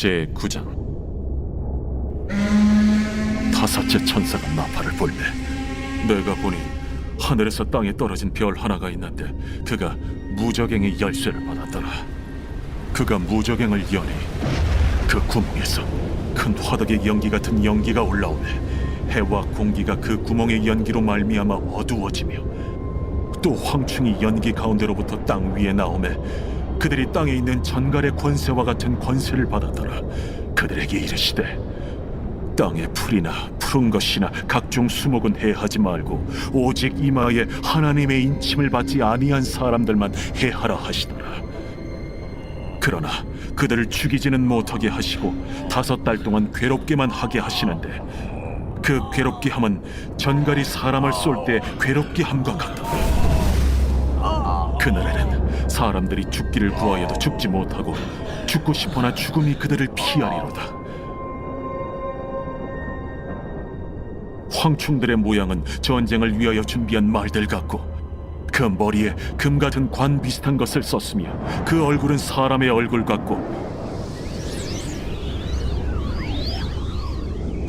제9장. 다섯째 천사가 나팔을 불매 내가 보니 하늘에서 땅에 떨어진 별 하나가 있는데 그가 무저갱의 열쇠를 받았더라. 그가 무저갱을 여니 그 구멍에서 큰 화덕의 연기 같은 연기가 올라오매 해와 공기가 그 구멍의 연기로 말미암아 어두워지며 또 황충이 연기 가운데로부터 땅 위에 나오매 그들이 땅에 있는 전갈의 권세와 같은 권세를 받았더라. 그들에게 이르시되 땅의 풀이나 푸른 것이나 각종 수목은 해하지 말고 오직 이마에 하나님의 인침을 받지 아니한 사람들만 해하라 하시더라. 그러나 그들을 죽이지는 못하게 하시고 5달 동안 괴롭게만 하게 하시는데 그 괴롭게 함은 전갈이 사람을 쏠 때 괴롭게 함과 같더라. 그날에는 사람들이 죽기를 구하여도 죽지 못하고 죽고 싶으나 죽음이 그들을 피하리로다. 황충들의 모양은 전쟁을 위하여 준비한 말들 같고 그 머리에 금 같은 관 비슷한 것을 썼으며 그 얼굴은 사람의 얼굴 같고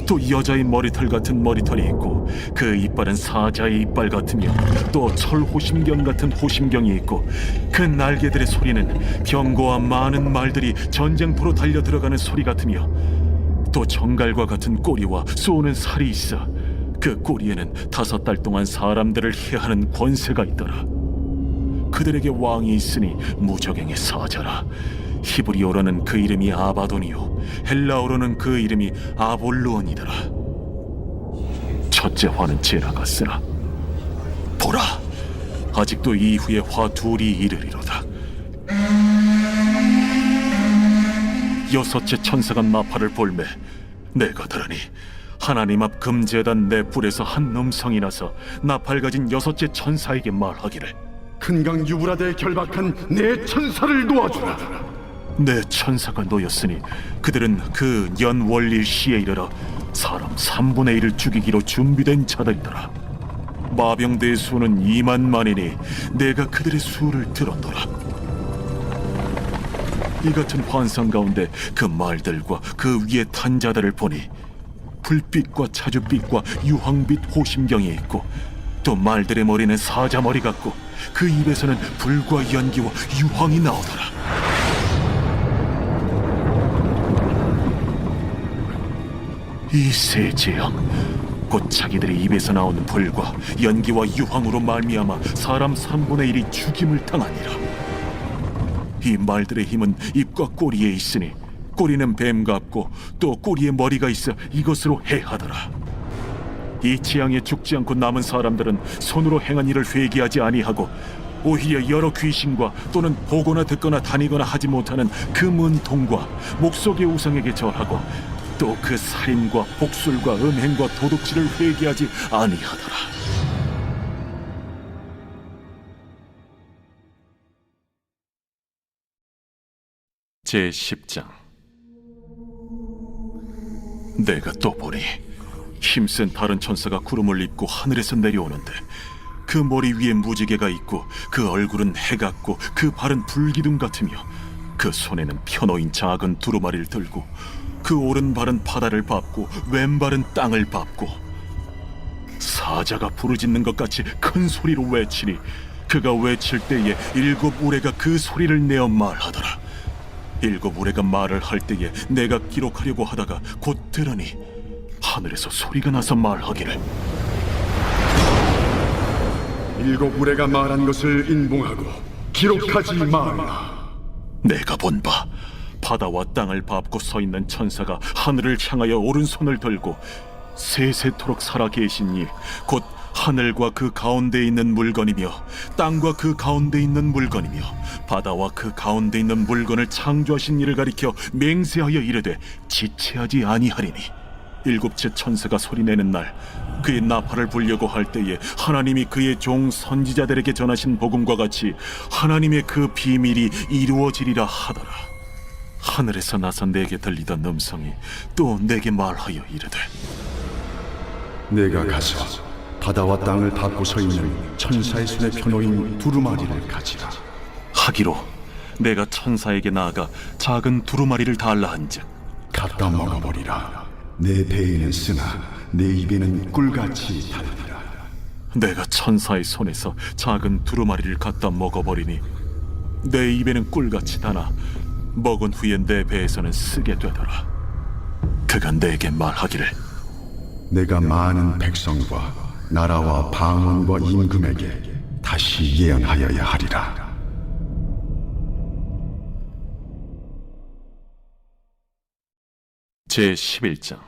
또 여자의 머리털 같은 머리털이 있고 그 이빨은 사자의 이빨 같으며 또 철호심경 같은 호심경이 있고 그 날개들의 소리는 병거와 많은 말들이 전쟁터로 달려 들어가는 소리 같으며 또 정갈과 같은 꼬리와 쏘는 살이 있어 그 꼬리에는 5달 동안 사람들을 해하는 권세가 있더라. 그들에게 왕이 있으니 무저갱의 사자라. 히브리어로는 그 이름이 아바돈이요 헬라어로는 그 이름이 아볼루온이더라. 첫째 화는 지나갔으나 보라, 아직도 이후에 화 둘이 이르리로다. 여섯째 천사가 나팔을 불매 내가 들으니 하나님 앞 금제단 네 뿔에서 한 음성이 나서 나팔 가진 여섯째 천사에게 말하기를 큰 강 유브라데에 결박한 내 천사를 놓아주라. 내 천사가 놓였으니 그들은 그 연월일 시에 이르러 사람 3분의 1을 죽이기로 준비된 자들이더라. 마병대의 수는 2만만이니 내가 그들의 수를 들었더라. 이 같은 환상 가운데 그 말들과 그 위에 탄 자들을 보니 불빛과 차주빛과 유황빛 호심경이 있고 또 말들의 머리는 사자 머리 같고 그 입에서는 불과 연기와 유황이 나오더라. 이 세 재앙 곧 자기들의 입에서 나오는 불과 연기와 유황으로 말미암아 사람 3분의 1이 죽임을 당하니라. 이 말들의 힘은 입과 꼬리에 있으니 꼬리는 뱀 같고 또 꼬리에 머리가 있어 이것으로 해하더라. 이 재앙에 죽지 않고 남은 사람들은 손으로 행한 일을 회개하지 아니하고 오히려 여러 귀신과 또는 보거나 듣거나 다니거나 하지 못하는 그 문통과 목석의 우상에게 절하고 또 그 살인과 복술과 음행과 도둑질을 회개하지 아니하더라. 제10장. 내가 또 보니 힘센 다른 천사가 구름을 입고 하늘에서 내려오는데 그 머리 위에 무지개가 있고 그 얼굴은 해 같고 그 발은 불기둥 같으며 그 손에는 펴놓인 작은 두루마리를 들고 그 오른발은 바다를 밟고 왼발은 땅을 밟고 사자가 부르짖는 것 같이 큰 소리로 외치니 그가 외칠 때에 7 우레가 그 소리를 내어 말하더라. 7 우레가 말을 할 때에 내가 기록하려고 하다가 곧 들으니 하늘에서 소리가 나서 말하기를 7 우레가 말한 것을 인봉하고 기록하지 말라. 내가 본 바 바다와 땅을 밟고 서 있는 천사가 하늘을 향하여 오른손을 들고 세세토록 살아 계시니 곧 하늘과 그 가운데 있는 물건이며 땅과 그 가운데 있는 물건이며 바다와 그 가운데 있는 물건을 창조하신 이를 가리켜 맹세하여 이르되 지체하지 아니하리니 7째 천사가 소리내는 날 그의 나팔을 불려고 할 때에 하나님이 그의 종 선지자들에게 전하신 복음과 같이 하나님의 그 비밀이 이루어지리라 하더라. 하늘에서 나선 내게 들리던 음성이 또 내게 말하여 이르되 내가 가서 바다와 땅을 밟고 서 있는 천사의 손에 펴놓인 두루마리를 가지라 하기로 내가 천사에게 나아가 작은 두루마리를 달라 한즉 갖다 먹어버리라. 내 배에는 쓰나 내 입에는 꿀같이 달리라. 내가 천사의 손에서 작은 두루마리를 갖다 먹어버리니 내 입에는 꿀같이 다나 먹은 후에 내 배에서는 쓰게 되더라. 그가 내게 말하기를 내가 많은 백성과 나라와 방언과 임금에게 다시 예언하여야 하리라. 제11장.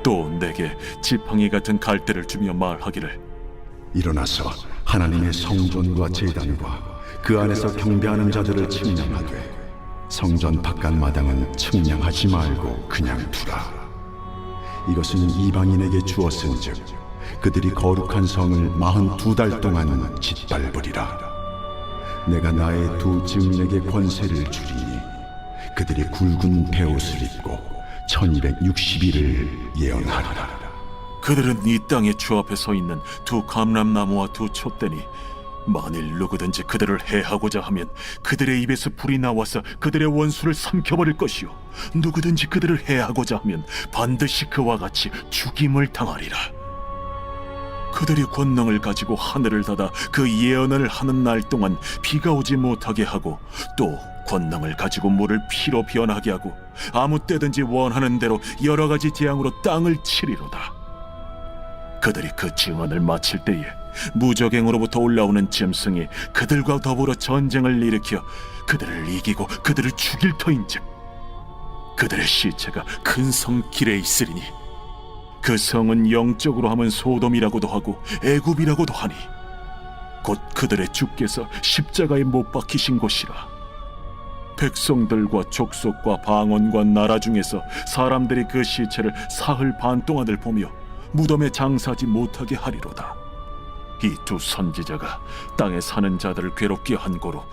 또 내게 지팡이 같은 갈대를 주며 말하기를 일어나서 하나님의 성전과 제단과 그 안에서 경배하는 자들을 측량하되 성전 바깥 마당은 측량하지 말고 그냥 두라. 이것은 이방인에게 주었은즉 그들이 거룩한 성을 42달 동안 짓밟으리라. 내가 나의 두 증인에게 권세를 주리니 그들이 굵은 베옷을 입고 1260일을 예언하리라. 그들은 이 땅의 주 앞에 서 있는 두 감람나무와 두 촛대니 만일 누구든지 그들을 해하고자 하면 그들의 입에서 불이 나와서 그들의 원수를 삼켜버릴 것이요 누구든지 그들을 해하고자 하면 반드시 그와 같이 죽임을 당하리라. 그들이 권능을 가지고 하늘을 닫아 그 예언을 하는 날 동안 비가 오지 못하게 하고 또 권능을 가지고 물을 피로 변하게 하고 아무 때든지 원하는 대로 여러 가지 재앙으로 땅을 치리로다. 그들이 그 증언을 마칠 때에 무저갱으로부터 올라오는 짐승이 그들과 더불어 전쟁을 일으켜 그들을 이기고 그들을 죽일 터인즉 그들의 시체가 큰 성 길에 있으리니 그 성은 영적으로 하면 소돔이라고도 하고 애굽이라고도 하니 곧 그들의 주께서 십자가에 못 박히신 곳이라. 백성들과 족속과 방언과 나라 중에서 사람들이 그 시체를 사흘 반 동안을 보며 무덤에 장사하지 못하게 하리로다. 이 두 선지자가 땅에 사는 자들을 괴롭게 한 고로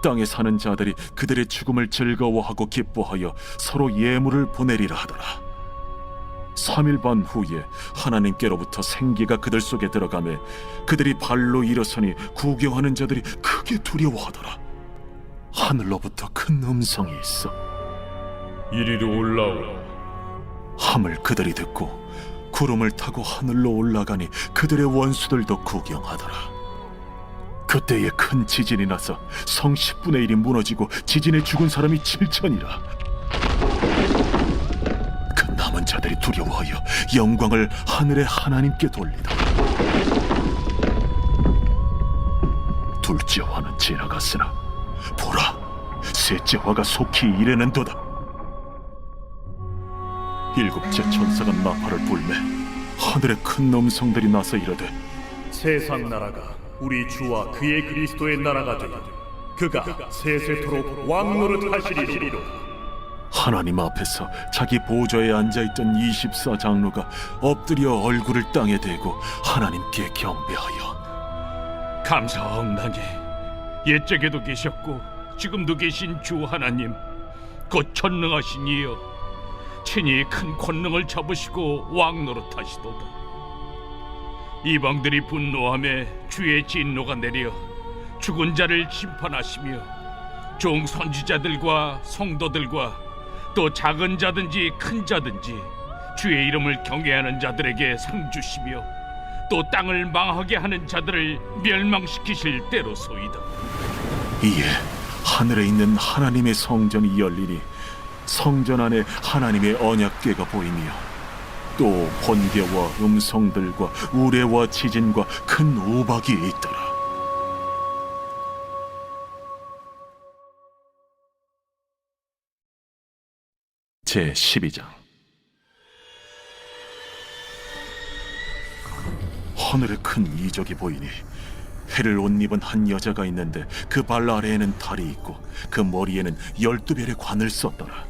땅에 사는 자들이 그들의 죽음을 즐거워하고 기뻐하여 서로 예물을 보내리라 하더라. 3일 반 후에 하나님께로부터 생기가 그들 속에 들어가매 그들이 발로 일어서니 구경하는 자들이 크게 두려워하더라. 하늘로부터 큰 음성이 있어 이리로 올라오라. 함을 그들이 듣고 구름을 타고 하늘로 올라가니 그들의 원수들도 구경하더라. 그때에 큰 지진이 나서 성 10분의 1이 무너지고 지진에 죽은 사람이 7천이라. 그 남은 자들이 두려워하여 영광을 하늘의 하나님께 돌리다. 둘째 화는 지나갔으나 보라, 셋째 화가 속히 이르는도다. 일곱째 천사가 나팔을 불매 하늘에 큰 음성들이 나서 이르되 세상 나라가 우리 주와 그의 그리스도의 나라가 되어 그가 세세토록 왕노릇 하시리로. 하나님 앞에서 자기 보좌에 앉아있던 24장로가 엎드려 얼굴을 땅에 대고 하나님께 경배하여 감사하옵나니 옛적에도 계셨고 지금도 계신 주 하나님 곧 전능하신 이여 친히 큰 권능을 잡으시고 왕노릇하시도다. 이방들이 분노하며 주의 진노가 내려 죽은 자를 심판하시며 종 선지자들과 성도들과 또 작은 자든지 큰 자든지 주의 이름을 경외하는 자들에게 상 주시며 또 땅을 망하게 하는 자들을 멸망시키실 때로소이다. 이에 하늘에 있는 하나님의 성전이 열리니 성전 안에 하나님의 언약궤가 보이며 또 번개와 음성들과 우레와 지진과 큰 우박이 있더라. 제12장. 하늘에 큰 이적이 보이니 해를 옷 입은 한 여자가 있는데 그 발 아래에는 달이 있고 그 머리에는 12별의 관을 썼더라.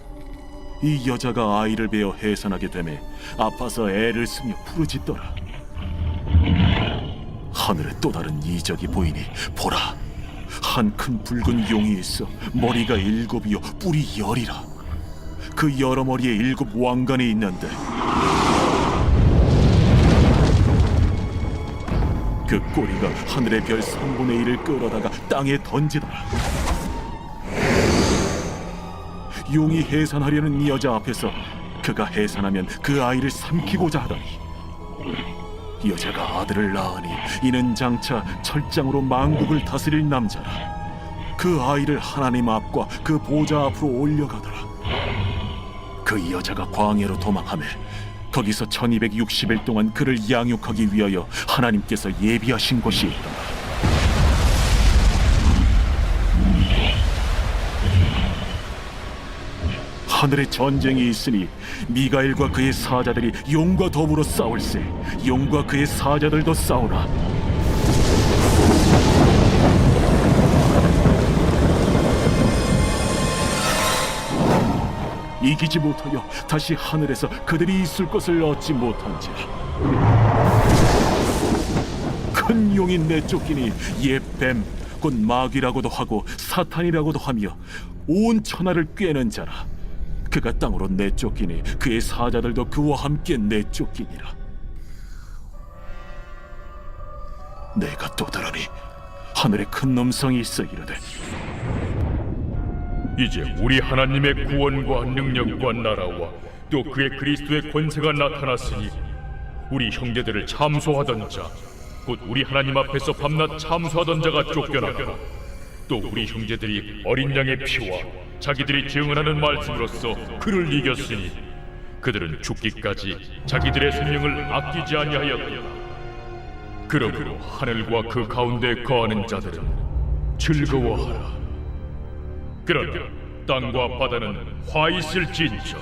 이 여자가 아이를 베어 해산하게 되매 아파서 애를 쓰며 부르짖더라. 하늘에 또 다른 이적이 보이니 보라, 한 큰 붉은 용이 있어 머리가 7이요 뿔이 10이라. 그 여러 머리에 7 왕관이 있는데 그 꼬리가 하늘의 별 3분의 1을 끌어다가 땅에 던지더라. 용이 해산하려는 이 여자 앞에서 그가 해산하면 그 아이를 삼키고자 하더니 여자가 아들을 낳으니 이는 장차 철장으로 만국을 다스릴 남자라. 그 아이를 하나님 앞과 그 보좌 앞으로 올려가더라. 그 여자가 광야로 도망하며 거기서 1260일 동안 그를 양육하기 위하여 하나님께서 예비하신 곳이 있더라. 하늘에 전쟁이 있으니 미가엘과 그의 사자들이 용과 더불어 싸울세. 용과 그의 사자들도 싸우나 이기지 못하여 다시 하늘에서 그들이 있을 것을 얻지 못한지라. 큰 용이 내쫓기니 옛 뱀 곧 마귀라고도 하고 사탄이라고도 하며 온 천하를 꿰는 자라. 그가 땅으로 내쫓기니 그의 사자들도 그와 함께 내쫓기니라. 내가 또 들으니 하늘에 큰 음성이 있어 이르되 이제 우리 하나님의 구원과 능력과 나라와 또 그의 그리스도의 권세가 나타났으니 우리 형제들을 참소하던 자, 곧 우리 하나님 앞에서 밤낮 참소하던 자가 쫓겨나고 또 우리 형제들이 어린 양의 피와 자기들이 증언하는 말씀으로써 그를 이겼으니 그들은 죽기까지 자기들의 생명을 아끼지 아니하였도다. 그러므로 하늘과 그 가운데 거하는 자들은 즐거워하라. 그러나 땅과 바다는 화 있을진저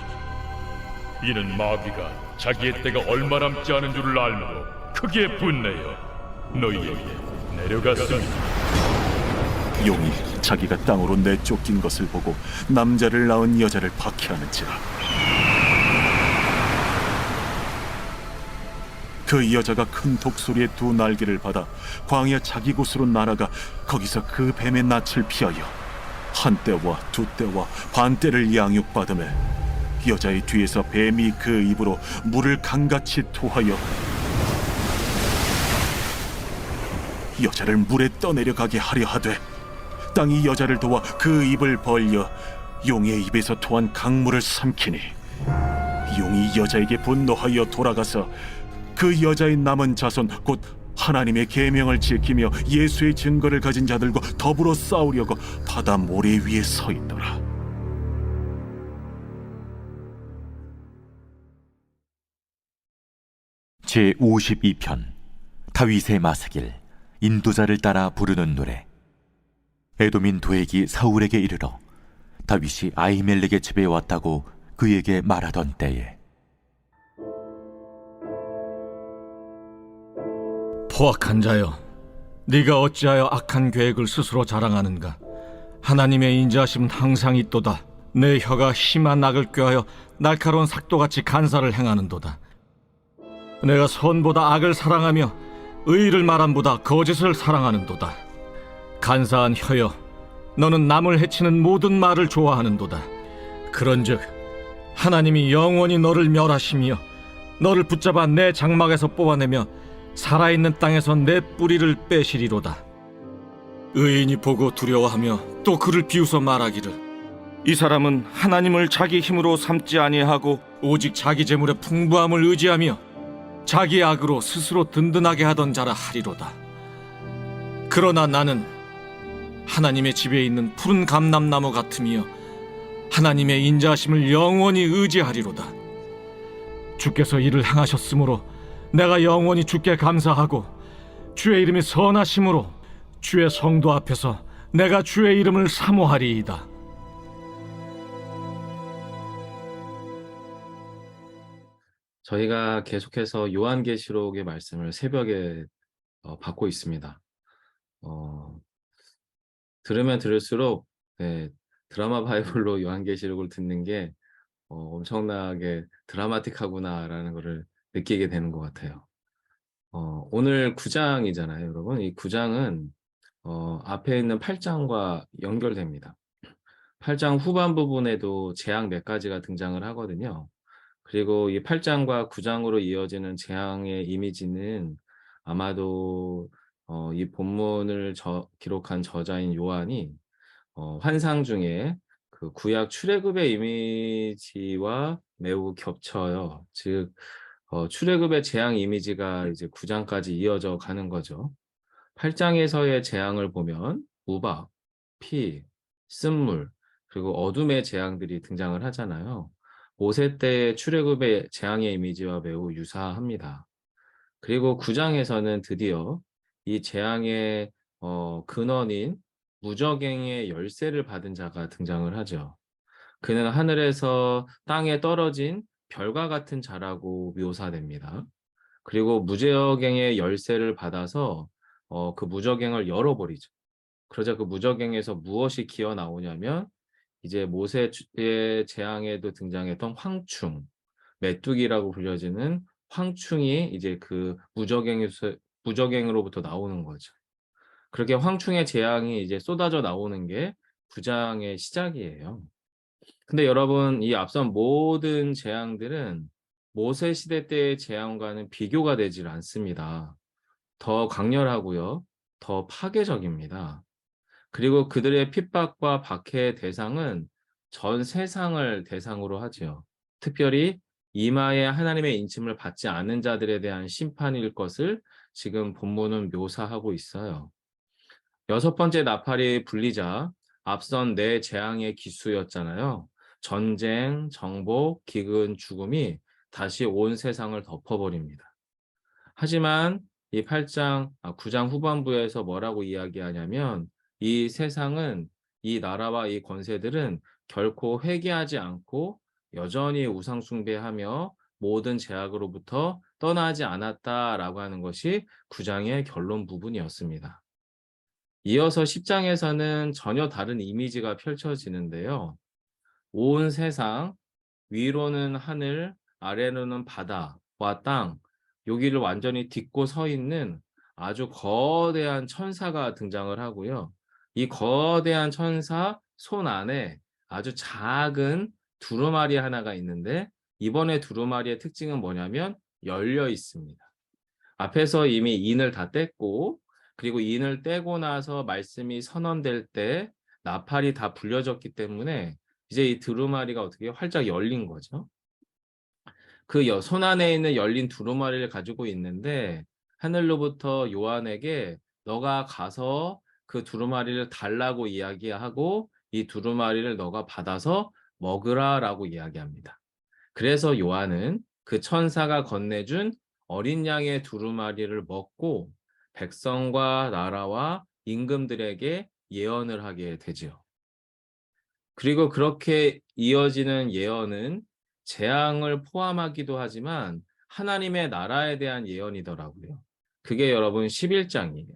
이는 마귀가 자기의 때가 얼마 남지 않은 줄을 알므로 크게 분내어 너희에게 내려갔습니다. 용이 자기가 땅으로 내쫓긴 것을 보고 남자를 낳은 여자를 박해하는지라. 그 여자가 큰 독소리의 두 날개를 받아 광야 자기 곳으로 날아가 거기서 그 뱀의 낯을 피하여 한 때와 두 때와 반 때를 양육받으며 여자의 뒤에서 뱀이 그 입으로 물을 강같이 토하여 여자를 물에 떠내려가게 하려 하되 땅이 여자를 도와 그 입을 벌려 용의 입에서 토한 강물을 삼키니 용이 여자에게 분노하여 돌아가서 그 여자의 남은 자손 곧 하나님의 계명을 지키며 예수의 증거를 가진 자들과 더불어 싸우려고 바다 모래 위에 서 있더라. 제52편 다윗의 마스길 인도자를 따라 부르는 노래. 에돔인 도액이 사울에게 이르러 다윗이 아히멜렉의 집에 왔다고 그에게 말하던 때에 포악한 자여, 네가 어찌하여 악한 계획을 스스로 자랑하는가? 하나님의 인자하심은 항상 있도다. 내 혀가 심한 악을 꾀하여 날카로운 삭도같이 간사를 행하는도다. 내가 선보다 악을 사랑하며 의를 말함보다 거짓을 사랑하는도다. 간사한 혀여, 너는 남을 해치는 모든 말을 좋아하는도다. 그런즉 하나님이 영원히 너를 멸하시며 너를 붙잡아 내 장막에서 뽑아내며 살아있는 땅에서 내 뿌리를 빼시리로다. 의인이 보고 두려워하며 또 그를 비웃어 말하기를 이 사람은 하나님을 자기 힘으로 삼지 아니하고 오직 자기 재물의 풍부함을 의지하며 자기 악으로 스스로 든든하게 하던 자라 하리로다. 그러나 나는 하나님의 집에 있는 푸른 감람나무 같으며 하나님의 인자하심을 영원히 의지하리로다. 주께서 이를 행하셨으므로 내가 영원히 주께 감사하고 주의 이름이 선하심으로 주의 성도 앞에서 내가 주의 이름을 사모하리이다. 저희가 계속해서 요한계시록의 말씀을 새벽에 받고 있습니다. 들으면 들을수록 드라마 바이블로 요한계시록을 듣는 게 엄청나게 드라마틱하구나라는 것을 느끼게 되는 것 같아요. 오늘 9장이잖아요, 여러분. 이 9장은 앞에 있는 8장과 연결됩니다. 8장 후반 부분에도 재앙 몇 가지가 등장을 하거든요. 그리고 이 8장과 9장으로 이어지는 재앙의 이미지는 아마도 이 본문을 기록한 저자인 요한이 환상 중에 그 그 구약 출애굽의 이미지와 매우 겹쳐요. 즉 출애굽의 재앙 이미지가 이제 9장까지 이어져 가는 거죠. 8장에서의 재앙을 보면 우박, 피, 쓴물, 그리고 어둠의 재앙들이 등장을 하잖아요. 모세 때의 출애굽의 재앙의 이미지와 매우 유사합니다. 그리고 9장에서는 드디어 이 재앙의 근원인 무저갱의 열쇠를 받은 자가 등장을 하죠. 그는 하늘에서 땅에 떨어진 별과 같은 자라고 묘사됩니다. 그리고 무저갱의 열쇠를 받아서 그 무저갱을 열어버리죠. 그러자 그 무저갱에서 무엇이 기어 나오냐면 이제 모세의 재앙에도 등장했던 황충, 메뚜기라고 불려지는 황충이 이제 그 무저갱으로부터 나오는 거죠. 그렇게 황충의 재앙이 이제 쏟아져 나오는 게 9장의 시작이에요. 근데 여러분, 이 앞선 모든 재앙들은 모세 시대 때의 재앙과는 비교가 되질 않습니다. 더 강렬하고요, 더 파괴적입니다. 그리고 그들의 핍박과 박해의 대상은 전 세상을 대상으로 하지요. 특별히 이마에 하나님의 인침을 받지 않은 자들에 대한 심판일 것을 지금 본문은 묘사하고 있어요. 6번째 나팔이 불리자 앞선 네 재앙의 기수였잖아요. 전쟁, 정복, 기근, 죽음이 다시 온 세상을 덮어버립니다. 하지만 이 9장 후반부에서 뭐라고 이야기하냐면 이 세상은, 이 나라와 이 권세들은 결코 회개하지 않고 여전히 우상 숭배하며 모든 제약으로부터 떠나지 않았다라고 하는 것이 9장의 결론 부분이었습니다. 이어서 10장에서는 전혀 다른 이미지가 펼쳐지는데요. 온 세상, 위로는 하늘, 아래로는 바다와 땅, 여기를 완전히 딛고 서 있는 아주 거대한 천사가 등장을 하고요. 이 거대한 천사 손 안에 아주 작은 두루마리 하나가 있는데, 이번에 두루마리의 특징은 뭐냐면 열려 있습니다. 앞에서 이미 인을 다 뗐고, 그리고 인을 떼고 나서 말씀이 선언될 때 나팔이 다 불려졌기 때문에 이제 이 두루마리가 어떻게 활짝 열린 거죠. 그 손 안에 있는 열린 두루마리를 가지고 있는데, 하늘로부터 요한에게 너가 가서 그 두루마리를 달라고 이야기하고 이 두루마리를 너가 받아서 먹으라라고 이야기합니다. 그래서 요한은 그 천사가 건네준 어린 양의 두루마리를 먹고 백성과 나라와 임금들에게 예언을 하게 되지요. 그리고 그렇게 이어지는 예언은 재앙을 포함하기도 하지만 하나님의 나라에 대한 예언이더라고요. 그게 여러분 11장이에요.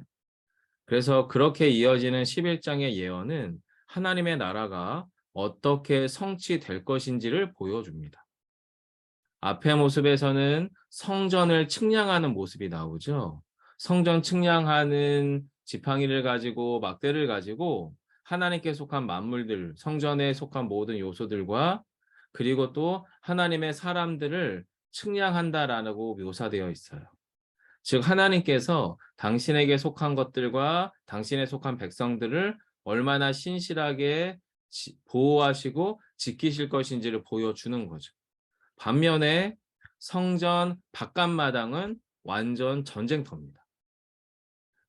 그래서 그렇게 이어지는 11장의 예언은 하나님의 나라가 어떻게 성취될 것인지를 보여줍니다. 앞의 모습에서는 성전을 측량하는 모습이 나오죠. 성전 측량하는 지팡이를 가지고, 막대를 가지고 하나님께 속한 만물들, 성전에 속한 모든 요소들과 그리고 또 하나님의 사람들을 측량한다라고 묘사되어 있어요. 즉 하나님께서 당신에게 속한 것들과 당신에 속한 백성들을 얼마나 신실하게 보호하시고 지키실 것인지를 보여주는 거죠. 반면에 성전 바깥마당은 완전 전쟁터입니다.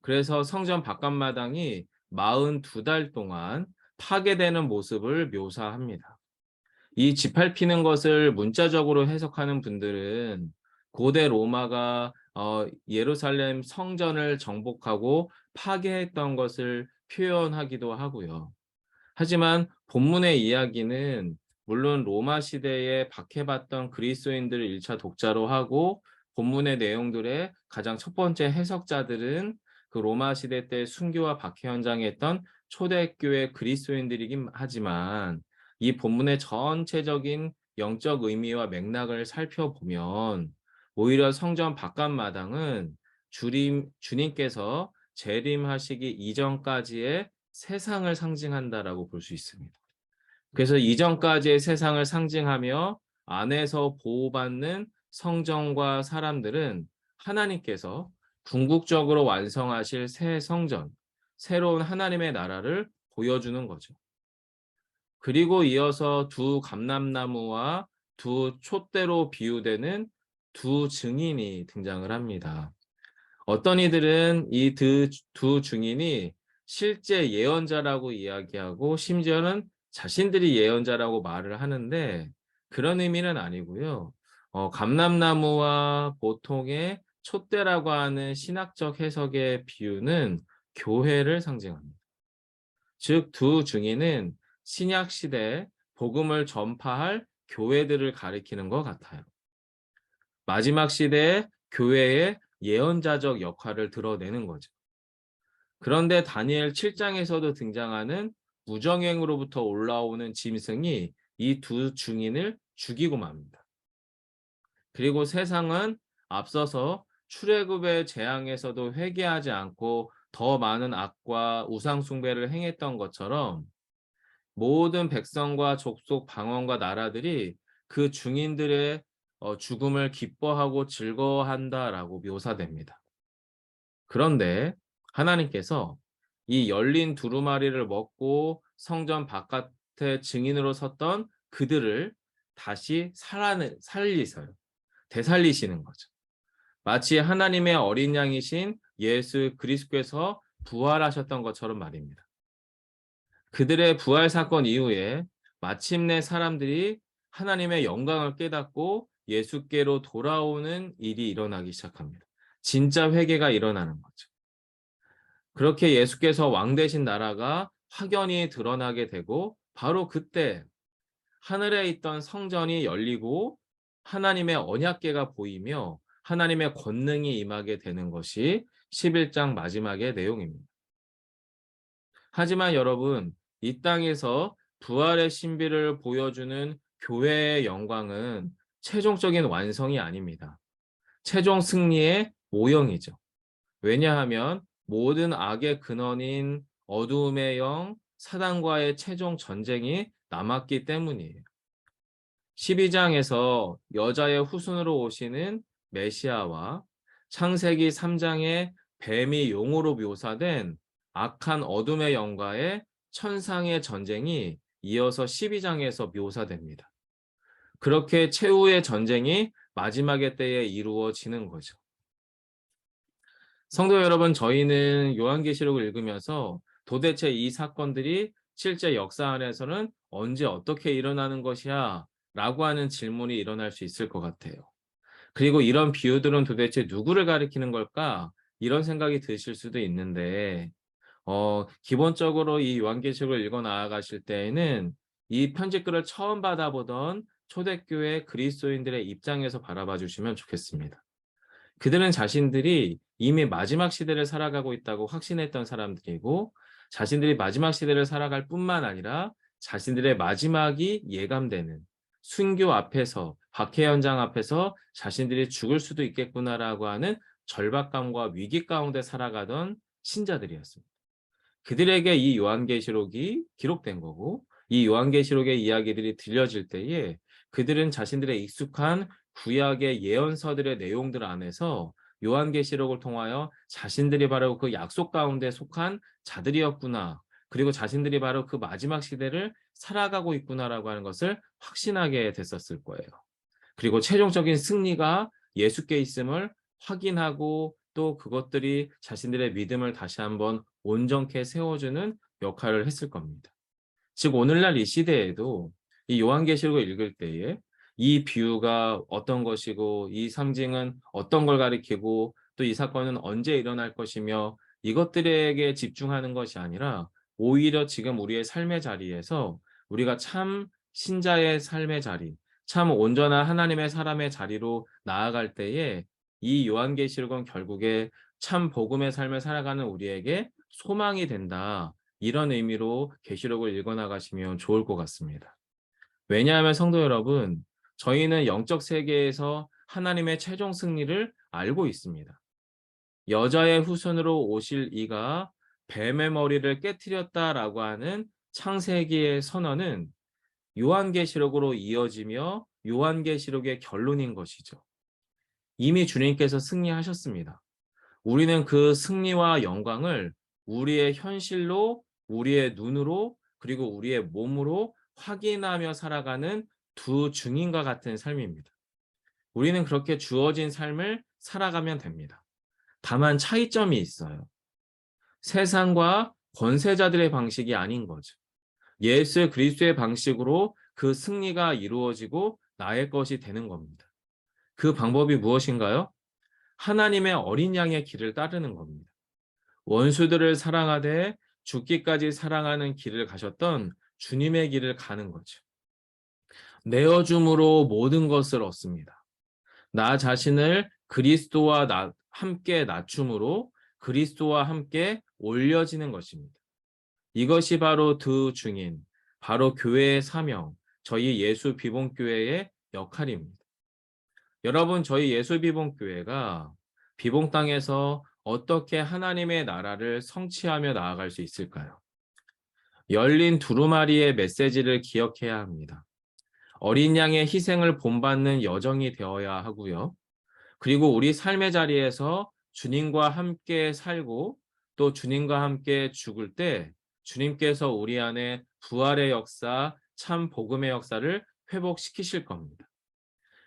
그래서 성전 바깥마당이 42달 동안 파괴되는 모습을 묘사합니다. 이 지팔피는 것을 문자적으로 해석하는 분들은 고대 로마가 예루살렘 성전을 정복하고 파괴했던 것을 표현하기도 하고요. 하지만 본문의 이야기는 물론 로마 시대에 박해받던 그리스도인들을 1차 독자로 하고, 본문의 내용들의 가장 첫 번째 해석자들은 그 로마 시대 때 순교와 박해 현장에 있던 초대교회 그리스도인들이긴 하지만, 이 본문의 전체적인 영적 의미와 맥락을 살펴보면 오히려 성전 바깥마당은 주님께서 재림하시기 이전까지의 세상을 상징한다라고 볼 수 있습니다. 그래서 이전까지의 세상을 상징하며 안에서 보호받는 성전과 사람들은 하나님께서 궁극적으로 완성하실 새 성전, 새로운 하나님의 나라를 보여주는 거죠. 그리고 이어서 두 감람나무와 두 촛대로 비유되는 두 증인이 등장을 합니다. 어떤 이들은 이 두 증인이 실제 예언자라고 이야기하고 심지어는 자신들이 예언자라고 말을 하는데 그런 의미는 아니고요. 감람나무와 보통의 촛대라고 하는 신학적 해석의 비유는 교회를 상징합니다. 즉, 두 증인은 신약 시대 복음을 전파할 교회들을 가리키는 것 같아요. 마지막 시대의 교회의 예언자적 역할을 드러내는 거죠. 그런데 다니엘 7장에서도 등장하는 무정행으로부터 올라오는 짐승이 이 두 증인을 죽이고 맙니다. 그리고 세상은 앞서서 출애굽의 재앙에서도 회개하지 않고 더 많은 악과 우상 숭배를 행했던 것처럼 모든 백성과 족속, 방언과 나라들이 그 증인들의 죽음을 기뻐하고 즐거워한다라고 묘사됩니다. 그런데 하나님께서 이 열린 두루마리를 먹고 성전 바깥에 증인으로 섰던 그들을 다시 살리셔요. 되살리시는 거죠. 마치 하나님의 어린 양이신 예수 그리스도께서 부활하셨던 것처럼 말입니다. 그들의 부활 사건 이후에 마침내 사람들이 하나님의 영광을 깨닫고 예수께로 돌아오는 일이 일어나기 시작합니다. 진짜 회개가 일어나는 거죠. 그렇게 예수께서 왕 되신 나라가 확연히 드러나게 되고 바로 그때 하늘에 있던 성전이 열리고 하나님의 언약궤가 보이며 하나님의 권능이 임하게 되는 것이 11장 마지막의 내용입니다. 하지만 여러분, 이 땅에서 부활의 신비를 보여주는 교회의 영광은 최종적인 완성이 아닙니다. 최종 승리의 모형이죠. 왜냐하면 모든 악의 근원인 어두움의 영, 사단과의 최종 전쟁이 남았기 때문이에요. 12장에서 여자의 후손으로 오시는 메시아와 창세기 3장의 뱀이 용으로 묘사된 악한 어둠의 영과의 천상의 전쟁이 이어서 12장에서 묘사됩니다. 그렇게 최후의 전쟁이 마지막의 때에 이루어지는 거죠. 성도 여러분, 저희는 요한계시록을 읽으면서 도대체 이 사건들이 실제 역사 안에서는 언제 어떻게 일어나는 것이야? 라고 하는 질문이 일어날 수 있을 것 같아요. 그리고 이런 비유들은 도대체 누구를 가리키는 걸까? 이런 생각이 드실 수도 있는데 기본적으로 이 요한계시록을 읽어 나아가실 때에는 이 편지글을 처음 받아보던 초대교회 그리스도인들의 입장에서 바라봐 주시면 좋겠습니다. 그들은 자신들이 이미 마지막 시대를 살아가고 있다고 확신했던 사람들이고 자신들이 마지막 시대를 살아갈 뿐만 아니라 자신들의 마지막이 예감되는 순교 앞에서, 박해 현장 앞에서 자신들이 죽을 수도 있겠구나라고 하는 절박감과 위기 가운데 살아가던 신자들이었습니다. 그들에게 이 요한계시록이 기록된 거고 이 요한계시록의 이야기들이 들려질 때에 그들은 자신들의 익숙한 구약의 예언서들의 내용들 안에서 요한계시록을 통하여 자신들이 바로 그 약속 가운데 속한 자들이었구나. 그리고 자신들이 바로 그 마지막 시대를 살아가고 있구나라고 하는 것을 확신하게 됐었을 거예요. 그리고 최종적인 승리가 예수께 있음을 확인하고 또 그것들이 자신들의 믿음을 다시 한번 온전케 세워주는 역할을 했을 겁니다. 즉 오늘날 이 시대에도 이 요한계시록을 읽을 때에 이 비유가 어떤 것이고 이 상징은 어떤 걸 가리키고 또 이 사건은 언제 일어날 것이며 이것들에게 집중하는 것이 아니라 오히려 지금 우리의 삶의 자리에서 우리가 참 신자의 삶의 자리, 참 온전한 하나님의 사람의 자리로 나아갈 때에 이 요한계시록은 결국에 참 복음의 삶을 살아가는 우리에게 소망이 된다. 이런 의미로 계시록을 읽어나가시면 좋을 것 같습니다. 왜냐하면 성도 여러분, 저희는 영적 세계에서 하나님의 최종 승리를 알고 있습니다. 여자의 후손으로 오실 이가 뱀의 머리를 깨트렸다라고 하는 창세기의 선언은 요한계시록으로 이어지며 요한계시록의 결론인 것이죠. 이미 주님께서 승리하셨습니다. 우리는 그 승리와 영광을 우리의 현실로, 우리의 눈으로, 그리고 우리의 몸으로 확인하며 살아가는 두 증인과 같은 삶입니다. 우리는 그렇게 주어진 삶을 살아가면 됩니다. 다만 차이점이 있어요. 세상과 권세자들의 방식이 아닌 거죠. 예수 그리스도의 방식으로 그 승리가 이루어지고 나의 것이 되는 겁니다. 그 방법이 무엇인가요? 하나님의 어린 양의 길을 따르는 겁니다. 원수들을 사랑하되 죽기까지 사랑하는 길을 가셨던 주님의 길을 가는 거죠. 내어줌으로 모든 것을 얻습니다. 나 자신을 그리스도와 함께 낮춤으로 그리스도와 함께 올려지는 것입니다. 이것이 바로 두 증인, 바로 교회의 사명, 저희 예수 비봉교회의 역할입니다. 여러분, 저희 예수 비봉교회가 비봉 땅에서 어떻게 하나님의 나라를 성취하며 나아갈 수 있을까요? 열린 두루마리의 메시지를 기억해야 합니다. 어린 양의 희생을 본받는 여정이 되어야 하고요. 그리고 우리 삶의 자리에서 주님과 함께 살고 또 주님과 함께 죽을 때 주님께서 우리 안에 부활의 역사, 참 복음의 역사를 회복시키실 겁니다.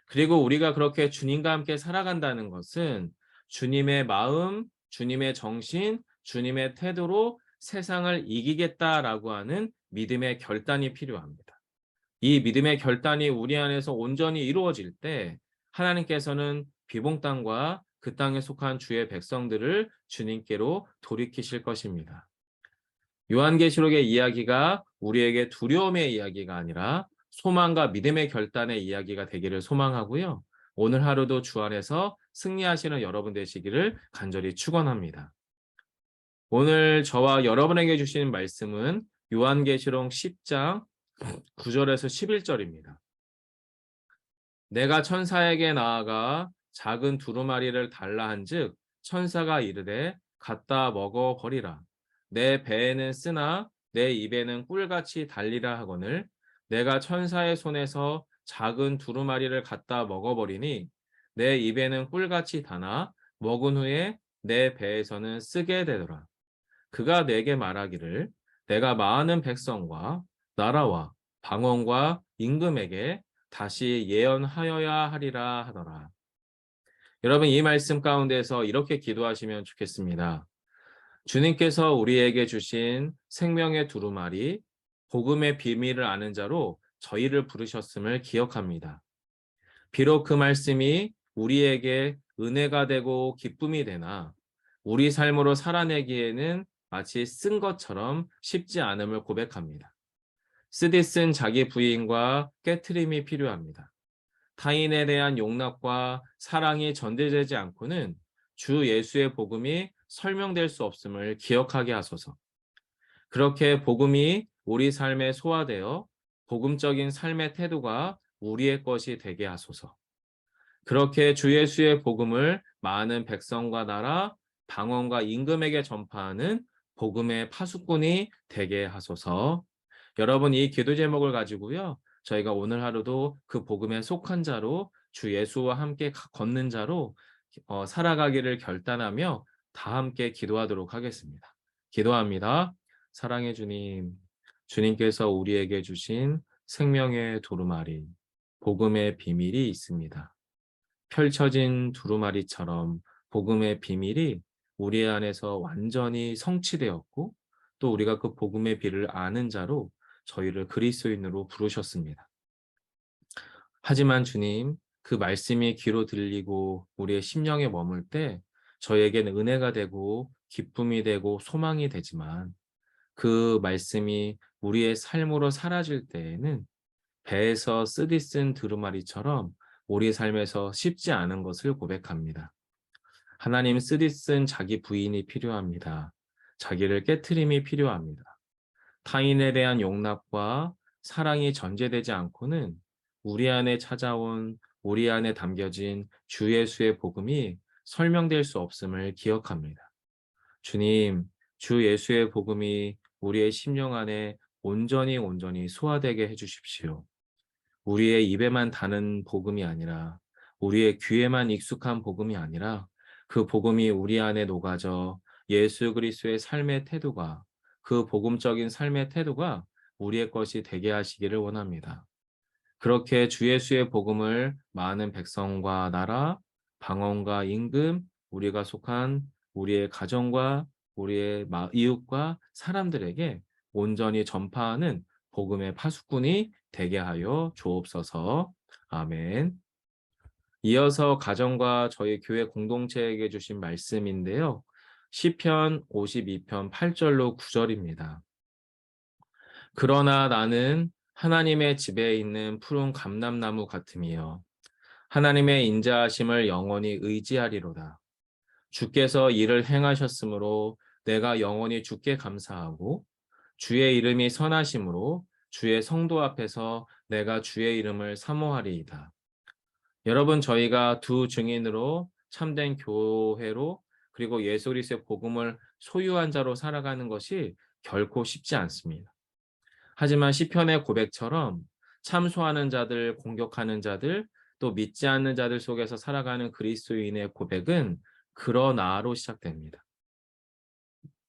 그리고 우리가 그렇게 주님과 함께 살아간다는 것은 주님의 마음, 주님의 정신, 주님의 태도로 세상을 이기겠다라고 하는 믿음의 결단이 필요합니다. 이 믿음의 결단이 우리 안에서 온전히 이루어질 때 하나님께서는 비봉 땅과 그 땅에 속한 주의 백성들을 주님께로 돌이키실 것입니다. 요한계시록의 이야기가 우리에게 두려움의 이야기가 아니라 소망과 믿음의 결단의 이야기가 되기를 소망하고요. 오늘 하루도 주 안에서 승리하시는 여러분 되시기를 간절히 축원합니다. 오늘 저와 여러분에게 주신 말씀은 요한계시록 10장 9절에서 11절입니다. 내가 천사에게 나아가 작은 두루마리를 달라 한즉 천사가 이르되 갖다 먹어 버리라. 내 배에는 쓰나 내 입에는 꿀같이 달리라 하거늘 내가 천사의 손에서 작은 두루마리를 갖다 먹어버리니 내 입에는 꿀같이 다나 먹은 후에 내 배에서는 쓰게 되더라. 그가 내게 말하기를 내가 많은 백성과 나라와 방언과 임금에게 다시 예언하여야 하리라 하더라. 여러분, 이 말씀 가운데서 이렇게 기도하시면 좋겠습니다. 주님께서 우리에게 주신 생명의 두루마리, 복음의 비밀을 아는 자로 저희를 부르셨음을 기억합니다. 비록 그 말씀이 우리에게 은혜가 되고 기쁨이 되나 우리 삶으로 살아내기에는 마치 쓴 것처럼 쉽지 않음을 고백합니다. 쓰디 쓴 자기 부인과 깨트림이 필요합니다. 타인에 대한 용납과 사랑이 전달되지 않고는 주 예수의 복음이 설명될 수 없음을 기억하게 하소서. 그렇게 복음이 우리 삶에 소화되어 복음적인 삶의 태도가 우리의 것이 되게 하소서. 그렇게 주 예수의 복음을 많은 백성과 나라, 방언과 임금에게 전파하는 복음의 파수꾼이 되게 하소서. 여러분, 이 기도 제목을 가지고요. 저희가 오늘 하루도 그 복음에 속한 자로 주 예수와 함께 걷는 자로 살아가기를 결단하며 다 함께 기도하도록 하겠습니다. 기도합니다. 사랑의 주님, 주님께서 우리에게 주신 생명의 두루마리, 복음의 비밀이 있습니다. 펼쳐진 두루마리처럼 복음의 비밀이 우리 안에서 완전히 성취되었고 또 우리가 그 복음의 비를 아는 자로 저희를 그리스도인으로 부르셨습니다. 하지만 주님, 그 말씀이 귀로 들리고 우리의 심령에 머물 때 저에게는 은혜가 되고 기쁨이 되고 소망이 되지만 그 말씀이 우리의 삶으로 사라질 때에는 배에서 쓰디 쓴 두루마리처럼 우리 삶에서 쉽지 않은 것을 고백합니다. 하나님, 쓰디 쓴 자기 부인이 필요합니다. 자기를 깨트림이 필요합니다. 타인에 대한 용납과 사랑이 전제되지 않고는 우리 안에 찾아온, 우리 안에 담겨진 주 예수의 복음이 설명될 수 없음을 기억합니다. 주님, 주 예수의 복음이 우리의 심령 안에 온전히 소화되게 해주십시오. 우리의 입에만 닿는 복음이 아니라 우리의 귀에만 익숙한 복음이 아니라 그 복음이 우리 안에 녹아져 예수 그리스도의 삶의 태도가, 그 복음적인 삶의 태도가 우리의 것이 되게 하시기를 원합니다. 그렇게 주 예수의 복음을 많은 백성과 나라, 방언과 임금, 우리가 속한 우리의 가정과 우리의 이웃과 사람들에게 온전히 전파하는 복음의 파수꾼이 되게 하여 주옵소서. 아멘. 이어서 가정과 저희 교회 공동체에게 주신 말씀인데요. 시편 52편 8절로 9절입니다. 그러나 나는 하나님의 집에 있는 푸른 감람나무 같으며 하나님의 인자하심을 영원히 의지하리로다. 주께서 이를 행하셨으므로 내가 영원히 주께 감사하고 주의 이름이 선하심으로 주의 성도 앞에서 내가 주의 이름을 사모하리이다. 여러분, 저희가 두 증인으로 참된 교회로 그리고 예수 그리스도의 복음을 소유한 자로 살아가는 것이 결코 쉽지 않습니다. 하지만 시편의 고백처럼 참소하는 자들, 공격하는 자들, 또 믿지 않는 자들 속에서 살아가는 그리스도인의 고백은 그러나로 시작됩니다.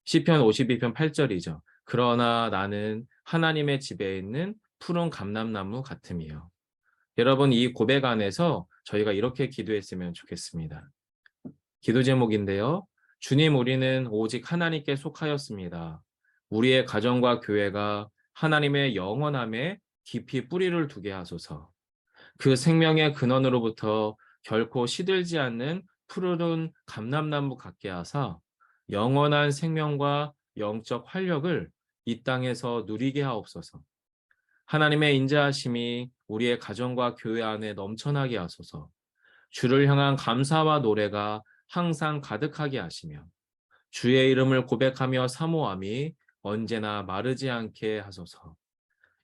시편 52편 8절이죠. 그러나 나는 하나님의 집에 있는 푸른 감람나무 같으며. 여러분, 이 고백 안에서 저희가 이렇게 기도했으면 좋겠습니다. 기도 제목인데요. 주님, 우리는 오직 하나님께 속하였습니다. 우리의 가정과 교회가 하나님의 영원함에 깊이 뿌리를 두게 하소서. 그 생명의 근원으로부터 결코 시들지 않는 푸르른 감람나무 같게 하사 영원한 생명과 영적 활력을 이 땅에서 누리게 하옵소서. 하나님의 인자하심이 우리의 가정과 교회 안에 넘쳐나게 하소서. 주를 향한 감사와 노래가 항상 가득하게 하시며 주의 이름을 고백하며 사모함이 언제나 마르지 않게 하소서.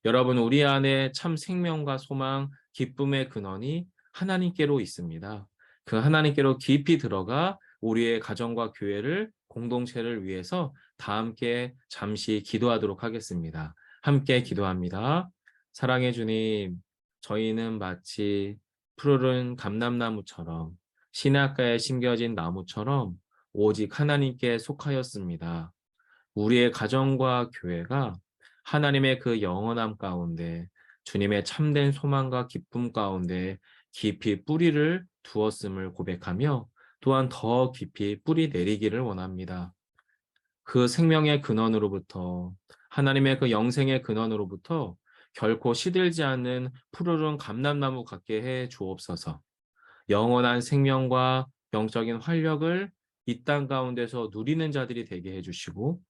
여러분, 우리 안에 참 생명과 소망, 기쁨의 근원이 하나님께로 있습니다. 그 하나님께로 깊이 들어가 우리의 가정과 교회를, 공동체를 위해서 다 함께 잠시 기도하도록 하겠습니다. 함께 기도합니다. 사랑의 주님, 저희는 마치 푸르른 감람나무처럼 시냇가에 심겨진 나무처럼 오직 하나님께 속하였습니다. 우리의 가정과 교회가 하나님의 그 영원함 가운데 주님의 참된 소망과 기쁨 가운데 깊이 뿌리를 두었음을 고백하며 또한 더 깊이 뿌리 내리기를 원합니다. 그 생명의 근원으로부터 하나님의 그 영생의 근원으로부터 결코 시들지 않는 푸르른 감람나무 같게 해 주옵소서. 영원한 생명과 영적인 활력을 이 땅 가운데서 누리는 자들이 되게 해주시고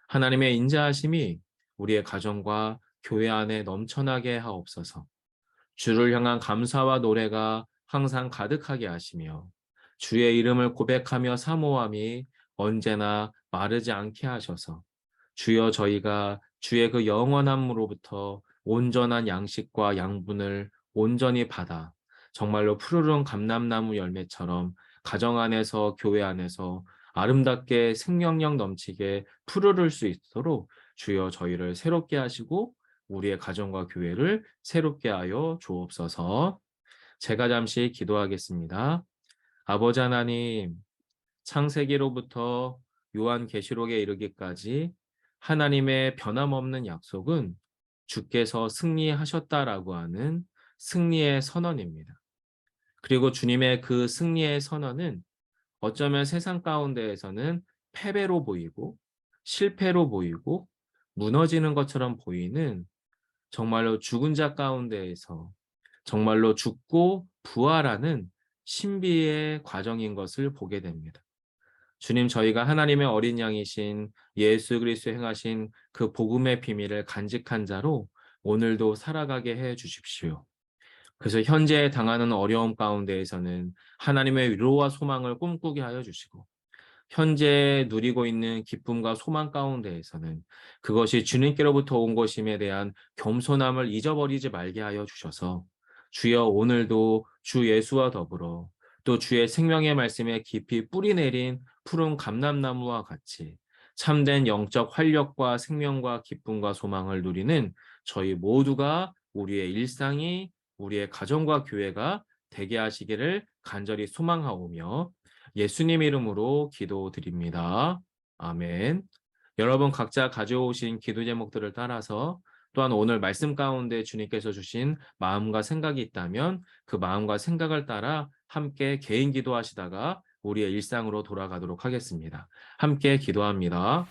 하나님의 인자하심이 우리의 가정과 교회 안에 넘쳐나게 하옵소서. 주를 향한 감사와 노래가 항상 가득하게 하시며 주의 이름을 고백하며 사모함이 언제나 마르지 않게 하셔서 주여, 저희가 주의 그 영원함으로부터 온전한 양식과 양분을 온전히 받아 정말로 푸르른 감람나무 열매처럼 가정 안에서 교회 안에서 아름답게 생명력 넘치게 푸르를 수 있도록 주여 저희를 새롭게 하시고 우리의 가정과 교회를 새롭게 하여 주옵소서. 제가 잠시 기도하겠습니다. 아버지 하나님, 창세기로부터 요한계시록에 이르기까지 하나님의 변함없는 약속은 주께서 승리하셨다라고 하는 승리의 선언입니다. 그리고 주님의 그 승리의 선언은 어쩌면 세상 가운데에서는 패배로 보이고 실패로 보이고 무너지는 것처럼 보이는 정말로 죽은 자 가운데에서 정말로 죽고 부활하는 신비의 과정인 것을 보게 됩니다. 주님, 저희가 하나님의 어린 양이신 예수 그리스도 행하신 그 복음의 비밀을 간직한 자로 오늘도 살아가게 해 주십시오. 그래서 현재 당하는 어려움 가운데에서는 하나님의 위로와 소망을 꿈꾸게 하여 주시고 현재 누리고 있는 기쁨과 소망 가운데에서는 그것이 주님께로부터 온 것임에 대한 겸손함을 잊어버리지 말게 하여 주셔서 주여, 오늘도 주 예수와 더불어 또 주의 생명의 말씀에 깊이 뿌리 내린 푸른 감람나무와 같이 참된 영적 활력과 생명과 기쁨과 소망을 누리는 저희 모두가 우리의 일상이 우리의 가정과 교회가 되게 하시기를 간절히 소망하오며 예수님 이름으로 기도드립니다. 아멘. 여러분, 각자 가져오신 기도 제목들을 따라서 또한 오늘 말씀 가운데 주님께서 주신 마음과 생각이 있다면 그 마음과 생각을 따라 함께 개인 기도하시다가 우리의 일상으로 돌아가도록 하겠습니다. 함께 기도합니다.